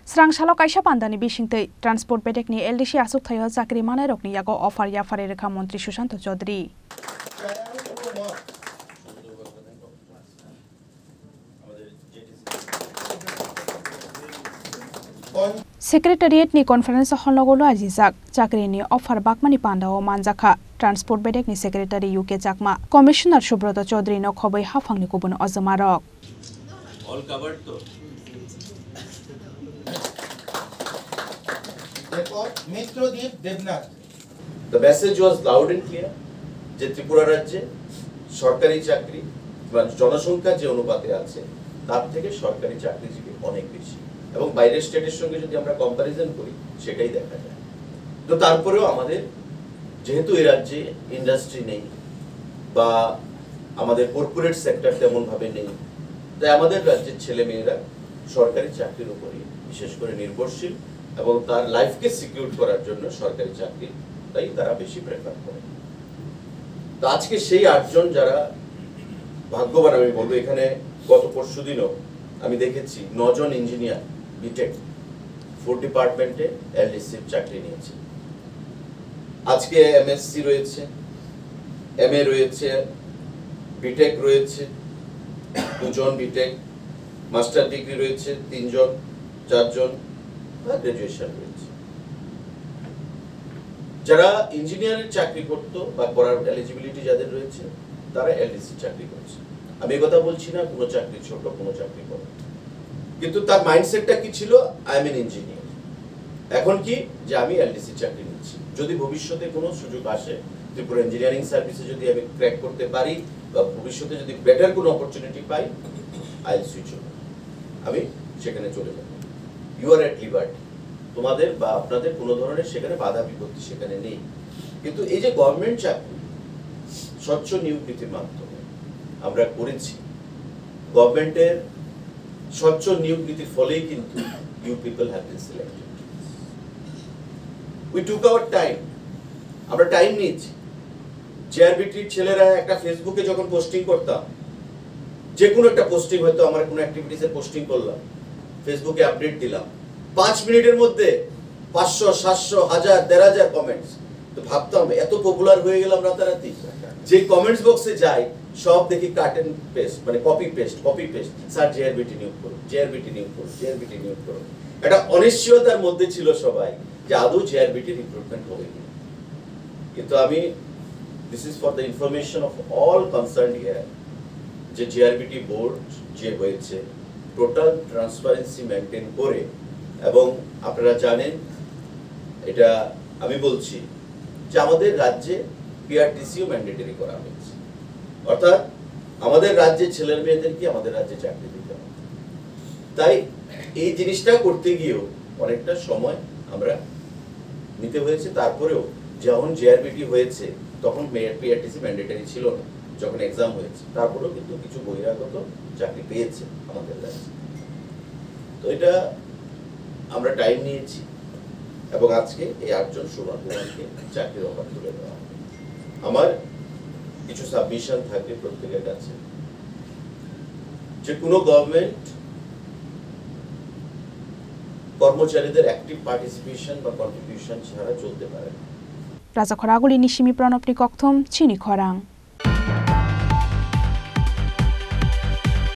Srang shalok kaisa pandani bisingtei transport bedekni LDC asuk thayo chakri manai rokni yago offer yafare rekha mantri Sushant Chaudhary. Secretariat ni conference hall logolo ajizak chakri ni offer bakmani pandao manjaka transport bedekni secretary UK Chakma commissioner Subrata Chaudhary no khobai hafangni kubun azamarok. All covered though. The message was loud and clear. যে ত্রিপুরা রাজ্যে সরকারি চাকরি বা জনসংখ্যা যে অনুপাতে আছে তার থেকে সরকারি চাকরিজীবী অনেক বেশি এবং বাইরের স্টেটের সঙ্গে যদি আমরা কম্পারিজন করি সেটাই দেখা যায়। তো তারপরেও আমাদের যেহেতু এই রাজ্যে ইন্ডাস্ট্রি নেই বা আমাদের কর্পোরেট সেক্টর তেমন ভাবে নেই, তাই আমাদের রাজ্যের ছেলেমেয়েরা সরকারি চাকরির উপরই বিশেষ করে নির্ভরশীল এবং তার লাইফকে সিকিউর করার জন্য সরকারি চাকরি তাই তারা বেশি প্রেফার করে। তো আজকে সেই 8 জন যারা ভাগ্যবান আমি বলবো, এখানে গত পরশুদিনও আমি দেখেছি 9 জন ইঞ্জিনিয়ার বিটেক ফুড ডিপার্টমেন্টে এলডিসির চাকরি নিয়েছে। আজকে এমএসসি রয়েছে, এমএ রয়েছে, বিটেক রয়েছে 2 জন, বিটেক মাস্টার ডিগ্রি রয়েছে 3 জন, 4 জন, গ্রাজুয়েশন রয়েছে। যারা ইঞ্জিনিয়ারের চাকরি করতো বা করার এলিজিবিলিটি যাদের রয়েছে তারা এলডিসি চাকরি করছে। আমি এই কথা বলছি না কোনো চাকরি ছোট কোনো চাকরি বড়, কিন্তু তার মাইন্ডসেটটা কি ছিল, আই এম এন ইঞ্জিনিয়ার। এখন কি যে আমি এলডিসি চাকরি নিচ্ছি, যদি ভবিষ্যতে কোনো সুযোগ আসে ত্রিপুরা ইঞ্জিনিয়ারিং সার্ভিসে যদি আমি ক্র্যাক করতে পারি বা ভবিষ্যতে যদি বেটার কোনো opportunity pi, I will switch over, আমি সেখানে চলে যাব। ইউ আর এট লিবার্টি, তোমাদের বা আপনাদের কোনো ধরনের সেখানে বাধা বিপত্তি সেখানে নেই। কিন্তু এই যে গভর্নমেন্ট চাকরি স্বচ্ছ নিয়োগ নীতির মাধ্যমে আমরা করেছি, গভর্নমেন্টের স্বচ্ছ নিয়োগ নীতির ফলেই কিন্তু you people have been selected. We took our time, আমরা টাইম নিয়েছি। জেআরবিটির ছেলেরা একটা ফেসবুকে যখন পোস্টিং করতাম, যে কোনো একটা পোস্টিং, হয়তো আমার কোনো অ্যাক্টিভিটিসে পোস্টিং করলাম, ফেসবুকে আপডেট দিলাম, 5 মিনিটের মধ্যে 500, 700, 1000, 1500 কমেন্টস। তো ভাবতাম এত পপুলার হয়ে গেলাম রাতারাতি, যে কমেন্টস বক্সে যাই সব দেখি কাট এন্ড পেস্ট, মানে কপি পেস্ট, স্যার জেআরবিটি নিয়োগ করুন, জেআরবিটি নিয়োগ করুন, জেআরবিটি নিয়োগ করুন। এটা অনিশ্চয়তার মধ্যে ছিল সবাই যে আদৌ জেআরবিটি রিক্রুটমেন্ট হবে কি। কিন্তু আমি, this is for the information of all concern here, যে জেআরবিটি বোর্ড যে হয়েছে টোটাল ট্রান্সপারেন্সি মেনটেন করে, এবং আপনারা জানেন এটা আমি বলছি যে আমাদের রাজ্যে পিআরটিসিও ম্যান্ডেটরি করা হয়েছে, অর্থাৎ আমাদের রাজ্যের ছেলে মেয়েদেরকে আমাদের রাজ্যে চাকরি দিতে হবে। তাই এই জিনিসটা করতে গিয়েও অনেকটা সময় আমরা নিতে হয়েছে। তারপরেও যখন জেআরবিটি হয়েছে তখন পিআরটিসি ম্যান্ডেটরি ছিল না, যখন এক্সাম হয়েছে, তারপরেও কিন্তু কিছু বহিরাগত চাকরি পেয়েছে আমাদের রাজ্যে। তো এটা আমরা টাইম নিয়েছি এবং আজকে এই 8 জন সুভাষকে চাকরির অফার তুলে দেওয়া হবে। আমার কিছু সাবমিশন থাকবে প্রত্যেকের কাছে, যে কোনো গভর্নমেন্ট কর্মচারীদের অ্যাক্টিভ পার্টিসিপেশন বা কন্ট্রিবিউশন ছাড়া চলতে পারে না। রাজা খরাগুলি নিশিমি প্রণব নিকথম চিনি খরাং।